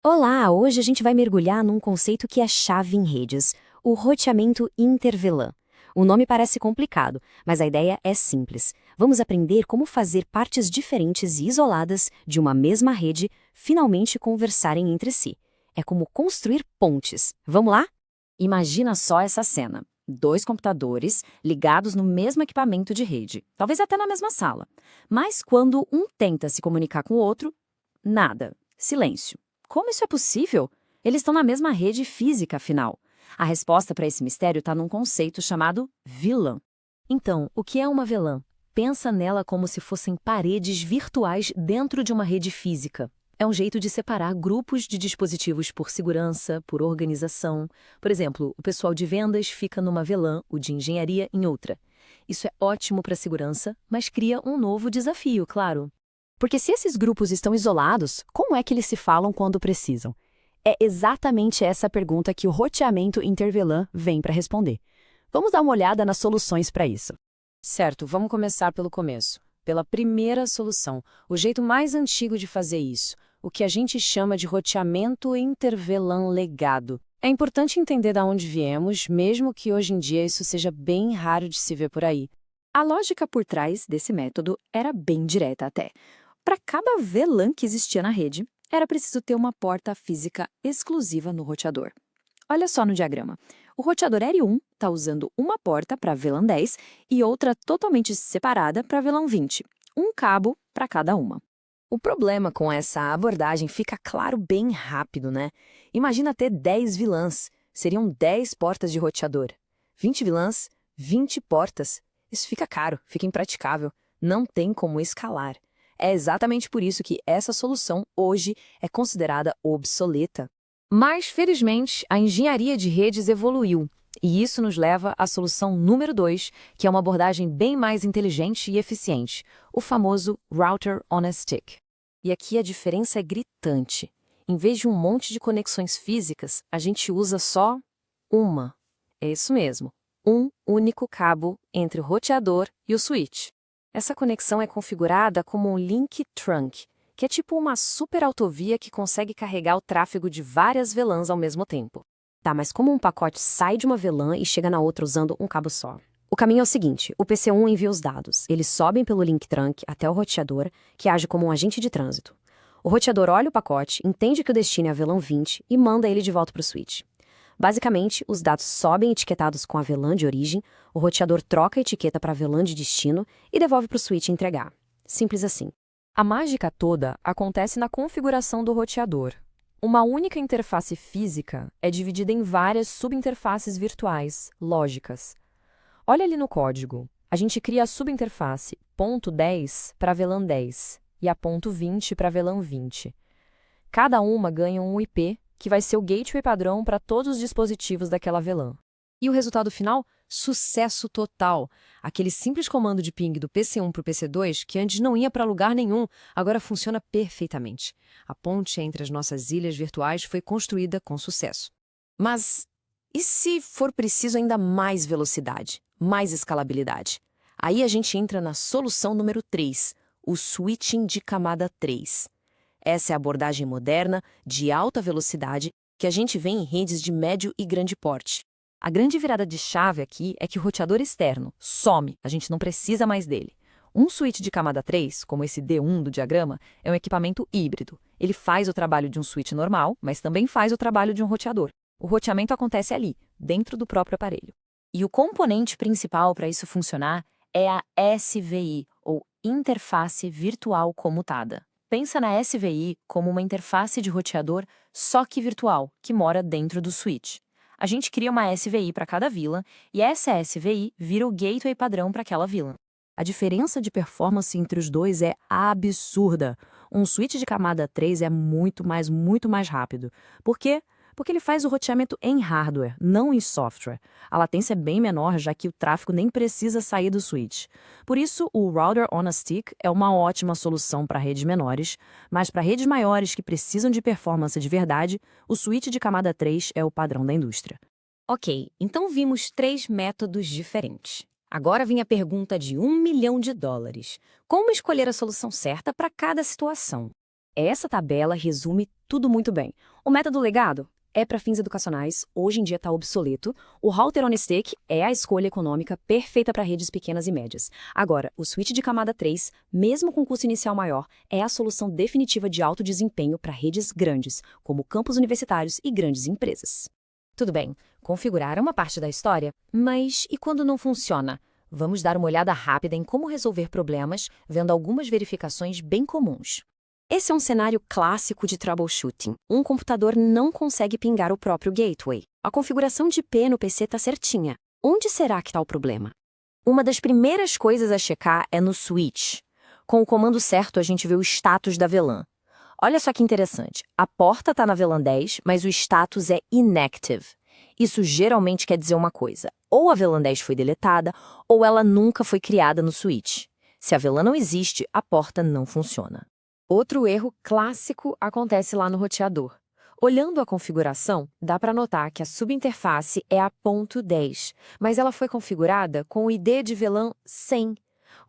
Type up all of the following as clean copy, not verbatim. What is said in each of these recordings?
Olá, hoje a gente vai mergulhar num conceito que é chave em redes, o roteamento inter-VLAN. O nome parece complicado, mas a ideia é simples. Vamos aprender como fazer partes diferentes e isoladas de uma mesma rede finalmente conversarem entre si. É como construir pontes. Vamos lá? Imagina só essa cena. Dois computadores ligados no mesmo equipamento de rede, talvez até na mesma sala. Mas quando um tenta se comunicar com o outro, nada. Silêncio. Como isso é possível? Eles estão na mesma rede física, afinal. A resposta para esse mistério está num conceito chamado VLAN. Então, o que é uma VLAN? Pensa nela como se fossem paredes virtuais dentro de uma rede física. É um jeito de separar grupos de dispositivos por segurança, por organização. Por exemplo, o pessoal de vendas fica numa VLAN, o de engenharia em outra. Isso é ótimo para a segurança, mas cria um novo desafio, claro. Porque se esses grupos estão isolados, como é que eles se falam quando precisam? É exatamente essa pergunta que o roteamento inter-VLAN vem para responder. Vamos dar uma olhada nas soluções para isso. Certo, vamos começar pelo começo. Pela primeira solução, o jeito mais antigo de fazer isso, o que a gente chama de roteamento inter-VLAN legado. É importante entender de onde viemos, mesmo que hoje em dia isso seja bem raro de se ver por aí. A lógica por trás desse método era bem direta até. Para cada VLAN que existia na rede, era preciso ter uma porta física exclusiva no roteador. Olha só no diagrama. O roteador L1 está usando uma porta para VLAN 10 e outra totalmente separada para VLAN 20. Um cabo para cada uma. O problema com essa abordagem fica claro bem rápido, né? Imagina ter 10 VLANs. Seriam 10 portas de roteador. 20 VLANs, 20 portas. Isso fica caro, fica impraticável. Não tem como escalar. É exatamente por isso que essa solução, hoje, é considerada obsoleta. Mas, felizmente, a engenharia de redes evoluiu. E isso nos leva à solução número 2, que é uma abordagem bem mais inteligente e eficiente, o famoso Router on a Stick. E aqui a diferença é gritante. Em vez de um monte de conexões físicas, a gente usa só uma. É isso mesmo, um único cabo entre o roteador e o switch. Essa conexão é configurada como um link trunk, que é tipo uma super autovia que consegue carregar o tráfego de várias VLANs ao mesmo tempo. Tá, mas como um pacote sai de uma VLAN e chega na outra usando um cabo só? O caminho é o seguinte, o PC1 envia os dados. Eles sobem pelo link trunk até o roteador, que age como um agente de trânsito. O roteador olha o pacote, entende que o destino é a VLAN 20 e manda ele de volta para o switch. Basicamente, os dados sobem etiquetados com a VLAN de origem, o roteador troca a etiqueta para a VLAN de destino e devolve para o switch entregar. Simples assim. A mágica toda acontece na configuração do roteador. Uma única interface física é dividida em várias subinterfaces virtuais, lógicas. Olha ali no código. A gente cria a subinterface .10 para VLAN 10 e a .20 para VLAN 20. Cada uma ganha um IP, que vai ser o gateway padrão para todos os dispositivos daquela VLAN. E o resultado final? Sucesso total! Aquele simples comando de ping do PC1 para o PC2, que antes não ia para lugar nenhum, agora funciona perfeitamente. A ponte entre as nossas ilhas virtuais foi construída com sucesso. Mas e se for preciso ainda mais velocidade, mais escalabilidade? Aí a gente entra na solução número 3, o switching de camada 3. Essa é a abordagem moderna, de alta velocidade, que a gente vê em redes de médio e grande porte. A grande virada de chave aqui é que o roteador externo some, a gente não precisa mais dele. Um switch de camada 3, como esse D1 do diagrama, é um equipamento híbrido. Ele faz o trabalho de um switch normal, mas também faz o trabalho de um roteador. O roteamento acontece ali, dentro do próprio aparelho. E o componente principal para isso funcionar é a SVI, ou Interface Virtual Comutada. Pensa na SVI como uma interface de roteador só que virtual, que mora dentro do switch. A gente cria uma SVI para cada VLAN e essa SVI vira o gateway padrão para aquela VLAN. A diferença de performance entre os dois é absurda. Um switch de camada 3 é muito mais rápido. Por quê? Porque ele faz o roteamento em hardware, não em software. A latência é bem menor, já que o tráfego nem precisa sair do switch. Por isso, o Router on a Stick é uma ótima solução para redes menores, mas para redes maiores que precisam de performance de verdade, o switch de camada 3 é o padrão da indústria. Ok, então vimos 3 métodos diferentes. Agora vem a pergunta de US$ 1.000.000. Como escolher a solução certa para cada situação? Essa tabela resume tudo muito bem. O método legado é para fins educacionais, hoje em dia está obsoleto. O Router on Stick é a escolha econômica perfeita para redes pequenas e médias. Agora, o switch de camada 3, mesmo com custo inicial maior, é a solução definitiva de alto desempenho para redes grandes, como campos universitários e grandes empresas. Tudo bem, configurar é uma parte da história, mas e quando não funciona? Vamos dar uma olhada rápida em como resolver problemas, vendo algumas verificações bem comuns. Esse é um cenário clássico de troubleshooting. Um computador não consegue pingar o próprio gateway. A configuração de IP no PC está certinha. Onde será que está o problema? Uma das primeiras coisas a checar é no switch. Com o comando certo, a gente vê o status da VLAN. Olha só que interessante. A porta está na VLAN 10, mas o status é inactive. Isso geralmente quer dizer uma coisa. Ou a VLAN 10 foi deletada, ou ela nunca foi criada no switch. Se a VLAN não existe, a porta não funciona. Outro erro clássico acontece lá no roteador. Olhando a configuração, dá para notar que a subinterface é a ponto .10, mas ela foi configurada com o ID de VLAN 100.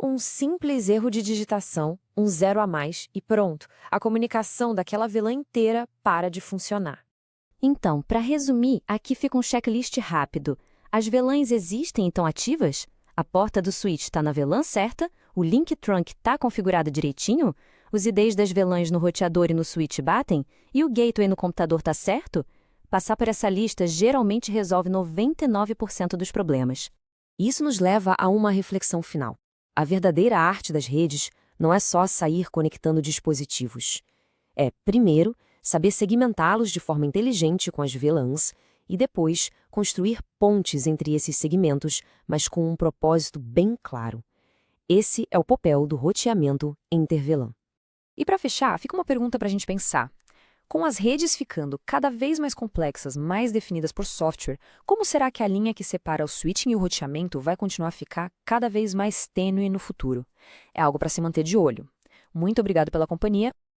Um simples erro de digitação, um 0 a mais e pronto, a comunicação daquela VLAN inteira para de funcionar. Então, para resumir, aqui fica um checklist rápido. As VLANs existem e estão ativas? A porta do switch está na VLAN certa? O link trunk está configurado direitinho? Os IDs das VLANs no roteador e no switch batem? E o gateway no computador está certo? Passar por essa lista geralmente resolve 99% dos problemas. Isso nos leva a uma reflexão final. A verdadeira arte das redes não é só sair conectando dispositivos. É, primeiro, saber segmentá-los de forma inteligente com as VLANs e depois construir pontes entre esses segmentos, mas com um propósito bem claro. Esse é o papel do roteamento inter-VLAN. E para fechar, fica uma pergunta para a gente pensar. Com as redes ficando cada vez mais complexas, mais definidas por software, como será que a linha que separa o switching e o roteamento vai continuar a ficar cada vez mais tênue no futuro? É algo para se manter de olho. Muito obrigado pela companhia